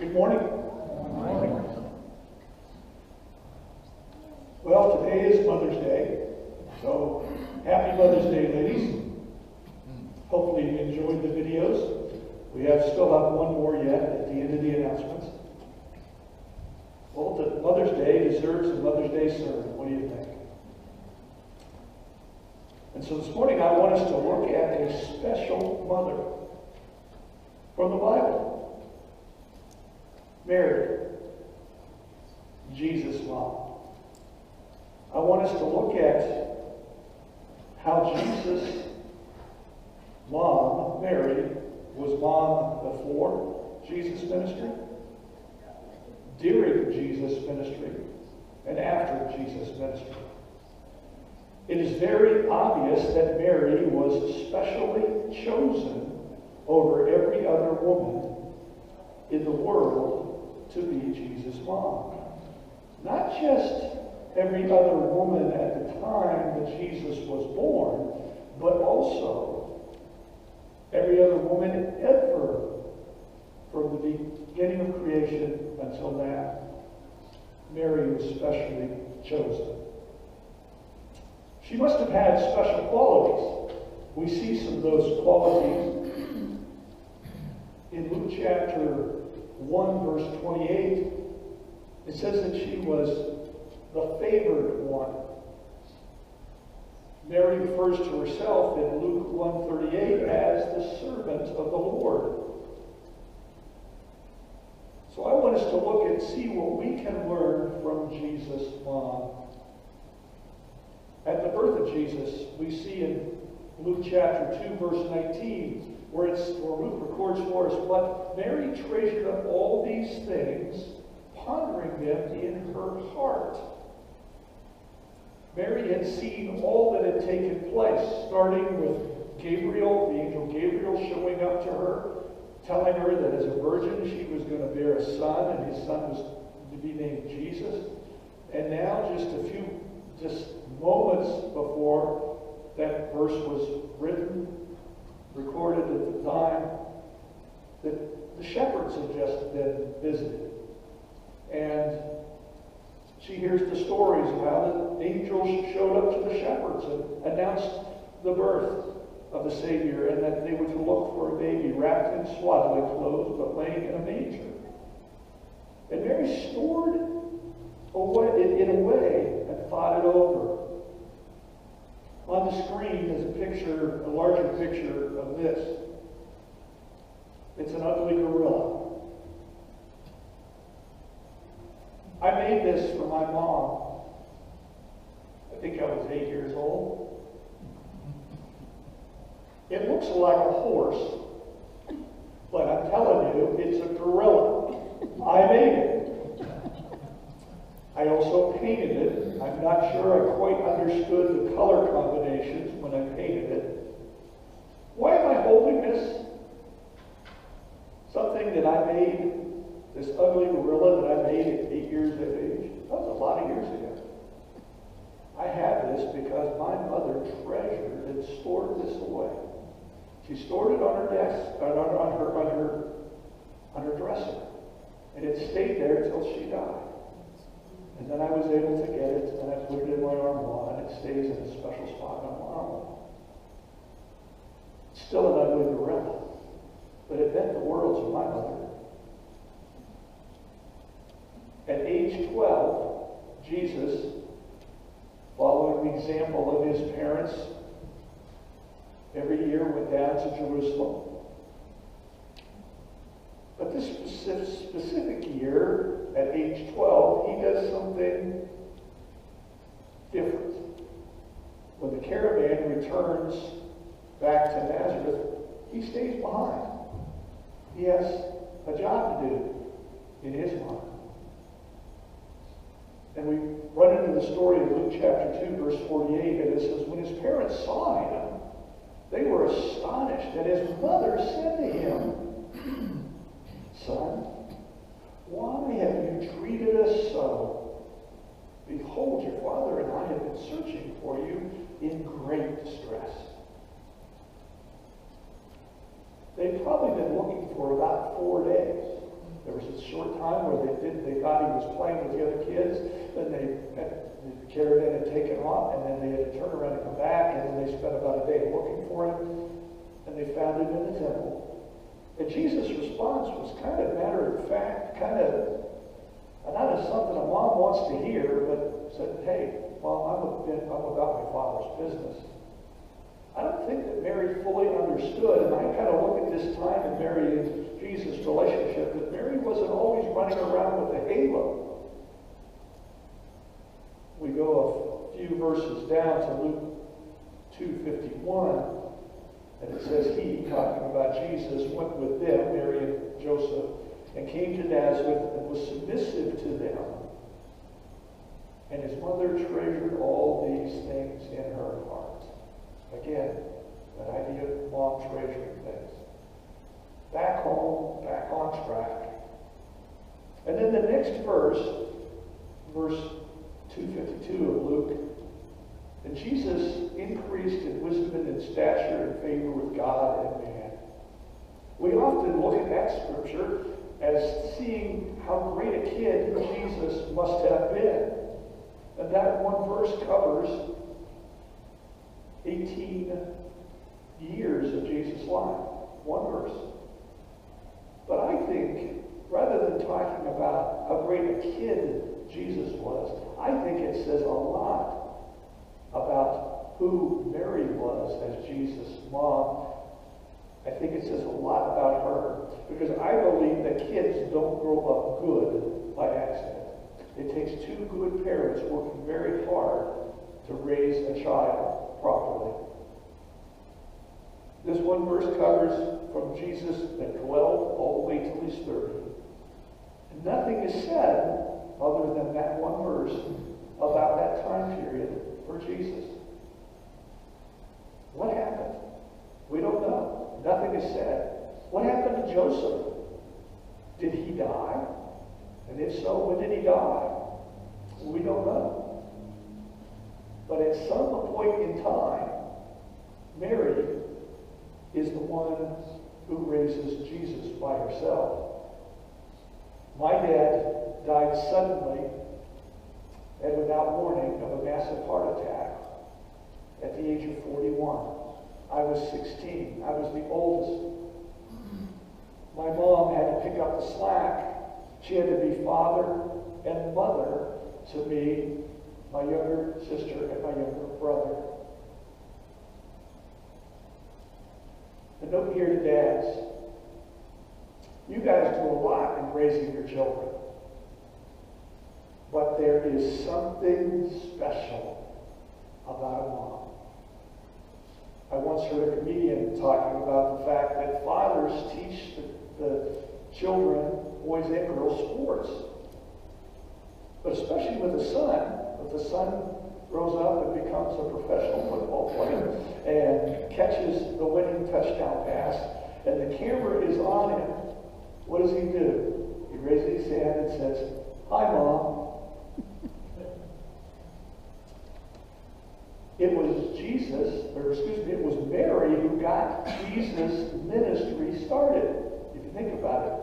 Good morning. Good morning. Well, today is Mother's Day, so happy Mother's Day, ladies. Hopefully you enjoyed the videos. We still have one more yet at the end of the announcements. Well, the Mother's Day deserves a Mother's Day sermon. What do you think? And so this morning I want us to look at a special mother from the Bible. Mary, Jesus' mom. I want us to look at how Jesus' mom, Mary, was mom before Jesus' ministry, during Jesus' ministry, and after Jesus' ministry. It is very obvious that Mary was specially chosen over every other woman in the world to be Jesus' mom. Not just every other woman at the time that Jesus was born, but also every other woman ever from the beginning of creation until now. Mary was specially chosen. She must have had special qualities. We see some of those qualities in Luke chapter 1, verse 28. It says that she was the favored one. Mary refers to herself in Luke 1:38 as the servant of the Lord. So I want us to look and see what we can learn from Jesus' mom. At the birth of Jesus, we see in Luke chapter 2, verse 19, where Luke records for us, but Mary treasured up all these things, pondering them in her heart. Mary had seen all that had taken place, starting with Gabriel, the angel Gabriel showing up to her, telling her that as a virgin she was going to bear a son, and his son was to be named Jesus. And now, just moments before that verse was written, recorded at the time, that the shepherds had just been visited. And she hears the stories of how the angels showed up to the shepherds and announced the birth of the Savior, and that they were to look for a baby wrapped in swaddling clothes but laying in a manger. And Mary stored away in a way and thought it over. On the screen is a larger picture of this. It's an ugly gorilla. I made this for my mom. I think I was 8 years old. It looks like a horse, but I'm telling you, it's a gorilla. I made it. I also painted it. I'm not sure I quite understood the color combinations when I painted it. Why am I holding this? Something that I made, this ugly gorilla that I made at 8 years of age. That was a lot of years ago. I have this because my mother treasured and stored this away. She stored it on her desk, on her dresser, and it stayed there until she died. And then I was able to get it, and I put it in my armoire, and it stays in a special spot on my armoire. It's still an ugly gorilla, but it meant the world to my mother. At age 12, Jesus, following the example of his parents, every year went down to Jerusalem. But this specific year, at age 12, he does something different. When the caravan returns back to Nazareth, he stays behind. He has a job to do in his mind. And we run into the story of Luke chapter 2, verse 48, and it says, when his parents saw him, they were astonished. And his mother said to him, son, why have you treated us so? Behold, your father and I have been searching for you in great distress. They'd probably been looking for about 4 days. There was a They thought he was playing with the other kids. Then the caravan had taken off, and then they had to turn around and come back, and then they spent about a day looking for him, and they found him in the temple. And Jesus' response was kind of matter of fact, kind of not as something a mom wants to hear, but said, "Hey, Mom, I'm about my Father's business." I don't think that Mary fully understood, and I kind of look at this time in Mary and Jesus' relationship, that Mary wasn't always running around with a halo. We go a few verses down to Luke 2:51, and it says, "He," talking about Jesus, "went with them," Mary and Joseph, "and came to Nazareth and was submissive to them. And his mother treasured all these things in her heart." Again, that idea of mom treasuring things. Back home, back on track. And then the next verse, verse 252 of Luke, "And Jesus increased in wisdom and in stature and favor with God and man." We often look at that scripture as seeing how great a kid Jesus must have been. And that one verse covers 18 years of Jesus' life. One verse. But I think, rather than talking about how great a kid Jesus was, I think it says a lot about who Mary was as Jesus' mom. I think it says a lot about her. Because I believe that kids don't grow up good by accident. It takes two good parents working very hard to raise a child properly. This one verse covers from Jesus at 12 all the way till he's 30. And nothing is said other than that one verse about that time period for Jesus. What happened? We don't know. Nothing is said. What happened to Joseph? Did he die? And if so, when did he die? We don't know. But at some point in time, Mary is the one who raises Jesus by herself. My dad died suddenly and without warning of a massive heart attack at the age of 41. I was 16. I was the oldest. My mom had to pick up the slack. She had to be father and mother to me, my younger sister, and my younger brother. A note here to dads. You guys do a lot in raising your children. But there is something special about a mom. I once heard a comedian talking about the fact that fathers teach the children, boys and girls, sports. But especially with a son, if the son grows up and becomes a professional football player and catches the winning touchdown pass, and the camera is on him, what does he do? He raises his hand and says, "Hi, Mom." It was it was Mary who got Jesus' ministry started. If you think about it.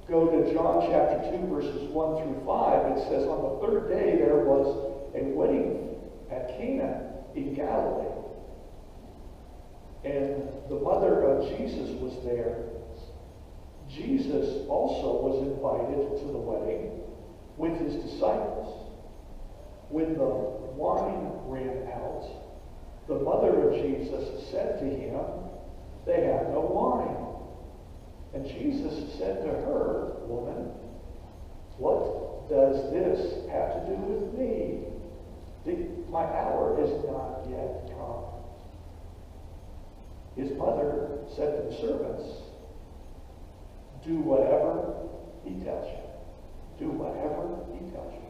Go to John chapter 2, verses 1 through 5. It says, on the third day there was a wedding at Cana in Galilee. And the mother of Jesus was there. Jesus also was invited to the wedding with his disciples. When the wine ran out, the mother of Jesus said to him, "They have no wine." And Jesus said to her, "Woman, what does this have to do with me? My hour is not yet come." His mother said to the servants, "Do whatever he tells you. Do whatever he tells you."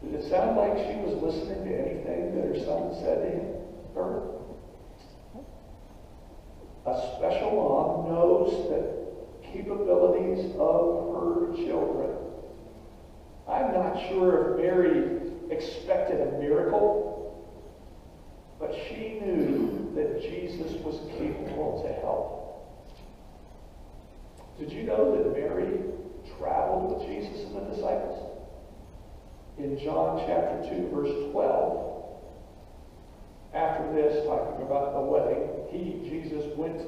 Did it sound like she was listening to anything that her son said to her? A special mom knows the capabilities of her children. I'm not sure if Mary expected a miracle, but she knew that Jesus was capable to help. Did you know that Mary traveled with Jesus and the disciples? In John chapter 2, verse 12, after this, talking about the wedding, Jesus, went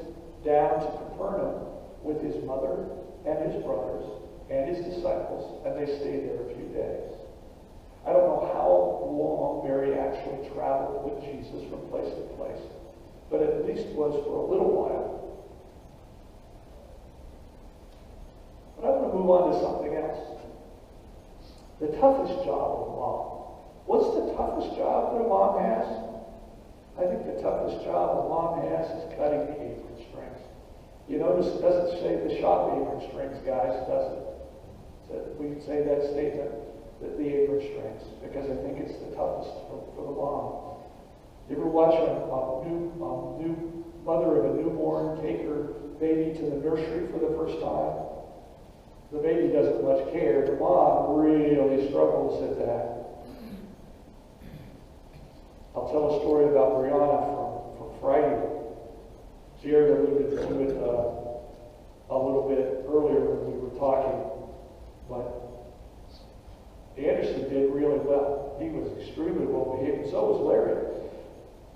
down to Capernaum with his mother and his brothers and his disciples, and they stayed there a few days. I don't know how long Mary actually traveled with Jesus from place to place, but at least was for a little while. But I want to move on to something else. The toughest job of a mom. What's the toughest job that a mom has? I think the toughest job a mom has is cutting the apron strings. You notice it doesn't say the shop apron strings, guys, does it? So we say that statement, that the apron strings, because I think it's the toughest for the mom. You ever watch a new mother of a newborn take her baby to the nursery for the first time? The baby doesn't much care. The mom really struggles at that. I'll tell a story about Brianna from Friday. Jared alluded to it a little bit earlier when we were talking, but Anderson did really well. He was extremely well behaved, and so was Larry.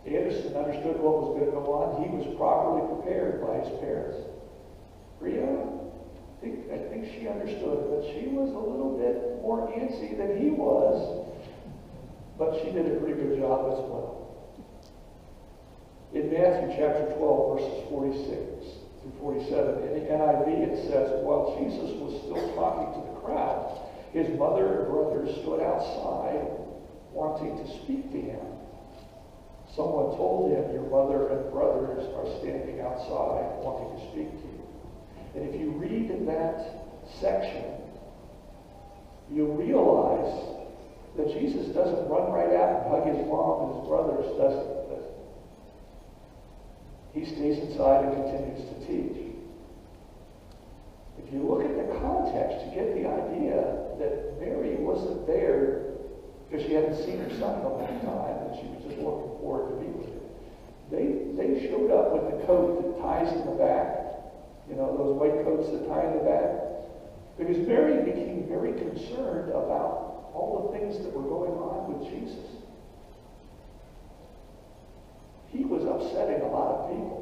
Anderson understood what was going to go on. He was properly prepared by his parents. Brianna, I think she understood, but she was a little bit more antsy than he was, but she did a pretty good job as well. In Matthew chapter 12, verses 46 through 47, in the NIV it says, while Jesus was still talking to the crowd, his mother and brothers stood outside wanting to speak to him. Someone told him, your mother and brothers are standing outside wanting to speak to you. And if you read in that section, you'll realize that Jesus doesn't run right out and hug his mom and his brothers, doesn't. He stays inside and continues to teach. If you look at the context, you get the idea that Mary wasn't there because she hadn't seen her son in a long time, and she was just looking forward to be with him. They showed up with the coat that ties in the back, you know, those white coats that tie in the back, because Mary became very concerned about all the things that were going on with Jesus. He was upsetting a lot of people.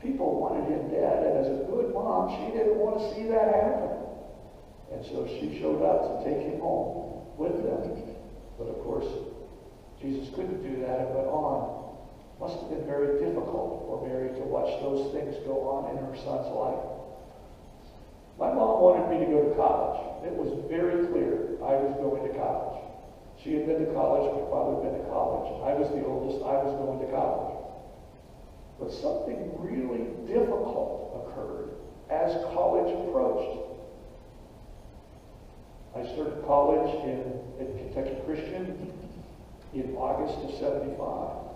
People wanted him dead, and as a good mom, she didn't want to see that happen. And so she showed up to take him home with them. But of course, Jesus couldn't do that and went on. Must have been very difficult for Mary to watch those things go on in her son's life. My mom wanted me to go to college. It was very clear I was going to college. She had been to college, my father had been to college. I was the oldest, I was going to college. But something really difficult occurred as college approached. I started college at Kentucky Christian in August of '75.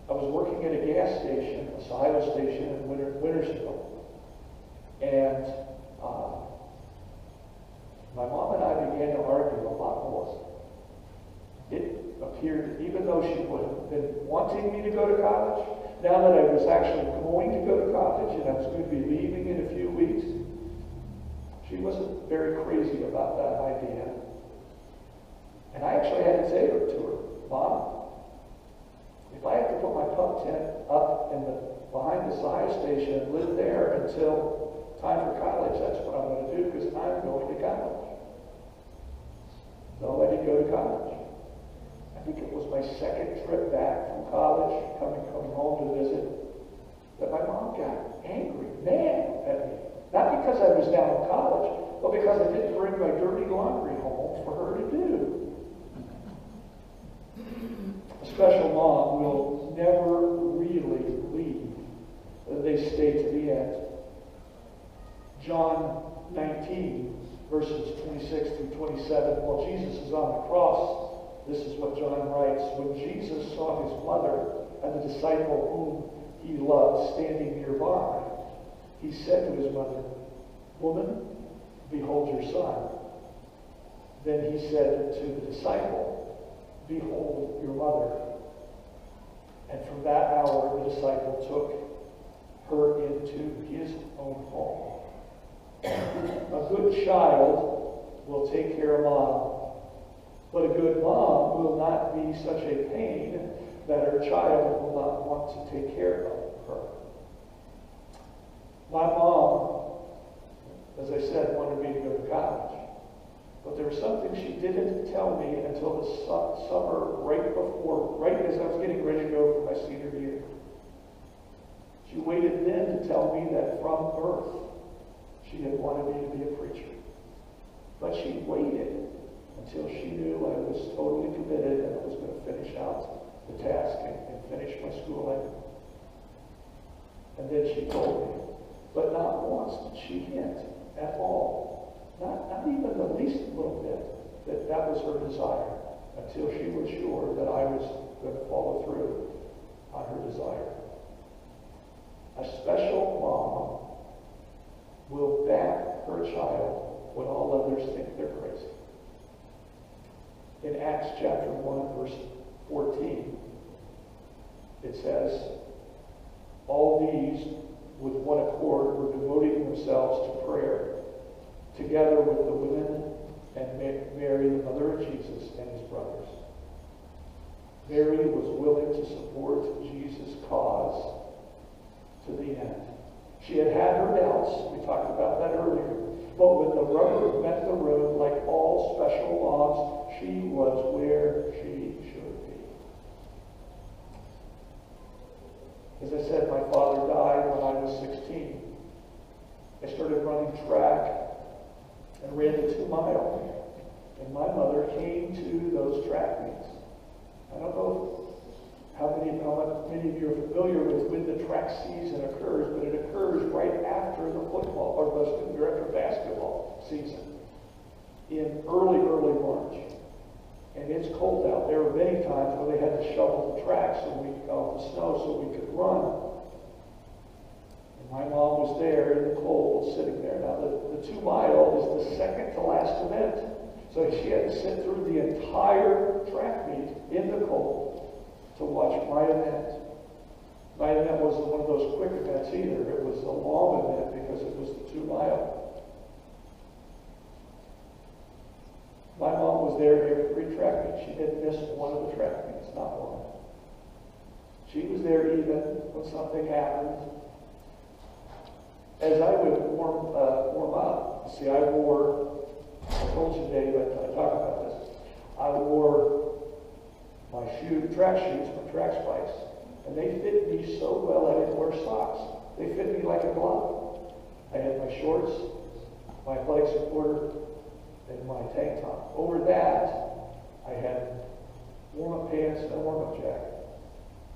I was working at a gas station, a Ohio station in Wintersville. And my mom and I began to argue a lot more. It appeared, even though she would have been wanting me to go to college, now that I was actually going to go to college and I was going to be leaving in a few weeks, she wasn't very crazy about that idea. And I actually had to say to her, Mom, if I have to put my pump tent up behind the science station and live there until time for college, that's what I'm going to do, because I'm going to college. So I did go to college. I think it was my second trip back from college, coming home to visit, that my mom got angry, mad at me. Not because I was down in college, but because I didn't bring my dirty laundry home for her to do. A special mom will never really leave. They stay to the end. John 19, verses 26 through 27. While Jesus is on the cross, this is what John writes. When Jesus saw his mother and the disciple whom he loved standing nearby, he said to his mother, Woman, behold your son. Then he said to the disciple, Behold your mother. And from that hour the disciple took her into his own home. A good child will take care of mom. But a good mom will not be such a pain that her child will not want to take care of her. My mom, as I said, wanted me to go to college. But there was something she didn't tell me until the summer right as I was getting ready to go for my senior year. She waited then to tell me that from birth she had wanted me to be a preacher. But she waited until she knew I was totally committed and I was going to finish out the task and finish my schooling. And then she told me. But not once did she hint at all, not even the least little bit, that was her desire, until she was sure that I was going to follow through on her desire. A special mom will back her child when all others think they're crazy. In Acts chapter 1, verse 14, it says, all these with one accord were devoting themselves to prayer, together with the women and Mary, the mother of Jesus, and his brothers. Mary was willing to support Jesus' cause to the end. She had her doubts. We talked about that earlier. But when the rubber met the road, like all special moms, she was where she should be. As I said, my father died when I was 16. I started running track and ran the 2 mile. And my mother came to those track meets. I don't know how many of you are familiar with when the track season occurs, but it occurs right after the football, or after basketball season, in early March. And it's cold out. There were many times where they had to shovel the tracks off the snow so we could run. And my mom was there in the cold, sitting there. Now, the 2 mile is the second to last event. So she had to sit through the entire track meet in the cold to watch my event. My event wasn't one of those quick events either. It was a long event because it was the 2 mile. My mom was there every track meet. She didn't miss one of the track meets, not one. She was there even when something happened. As I would warm up, see, I told you, Dave, I talked about this. I wore my track shoes, my track spikes, and they fit me so well I didn't wear socks. They fit me like a glove. I had my shorts, my leg supporter, and my tank top. Over that, I had warm-up pants and a warm-up jacket.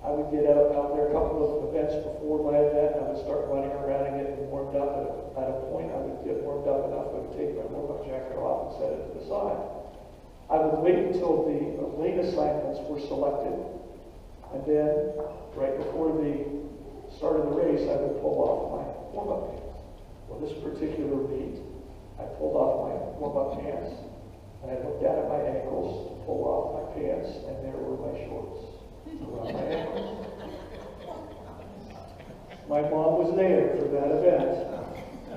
I would get out there a couple of events before my event. I would start running around and getting warmed up. At a point, I would get warmed up enough, I would take my warm-up jacket off and set it to the side. I would wait until the lane assignments were selected, and then, right before the start of the race, I would pull off my warm-up pants. Well, this particular meet, I pulled off my warm-up pants, and I looked down at my ankles to pull off my pants, and there were my shorts around my ankles. My mom was there for that event,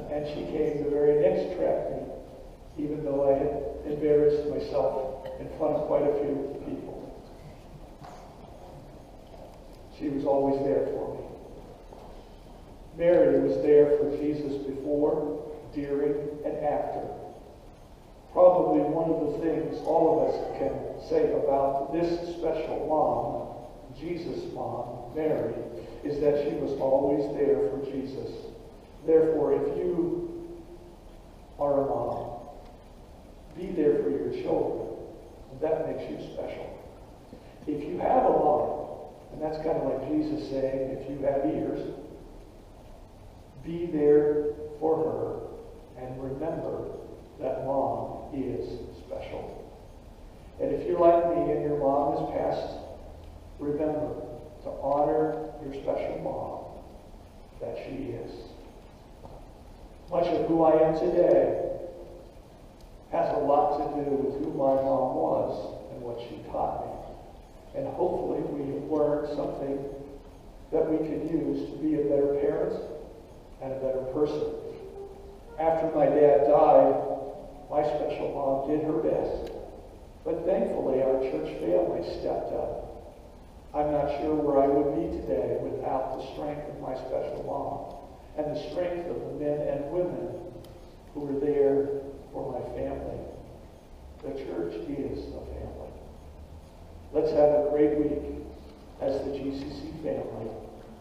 and she came the very next track meet, even though I had embarrassed myself in front of quite a few people. She was always there for me. Mary was there for Jesus before, during, and after. Probably one of the things all of us can say about this special mom, Jesus' mom, Mary, is that she was always there for Jesus. Therefore, if you are a mom, be there for your children. That makes you special. If you have a mom, and that's kind of like Jesus saying, if you have ears, be there for her and remember that mom is special. And if you're like me and your mom is passed, remember to honor your special mom that she is. Much of who I am today has a lot to do with who my mom was and what she taught me. And hopefully we have learned something that we can use to be a better parent and a better person. After my dad died, my special mom did her best But thankfully, our church family stepped up. I'm not sure where I would be today without the strength of my special mom and the strength of the men and women who were there for my family. The church is a family. Let's have a great week as the GCC family,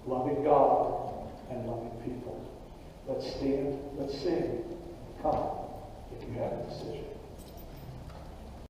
loving God and loving people. Let's stand, let's sing. Come, if you have a decision.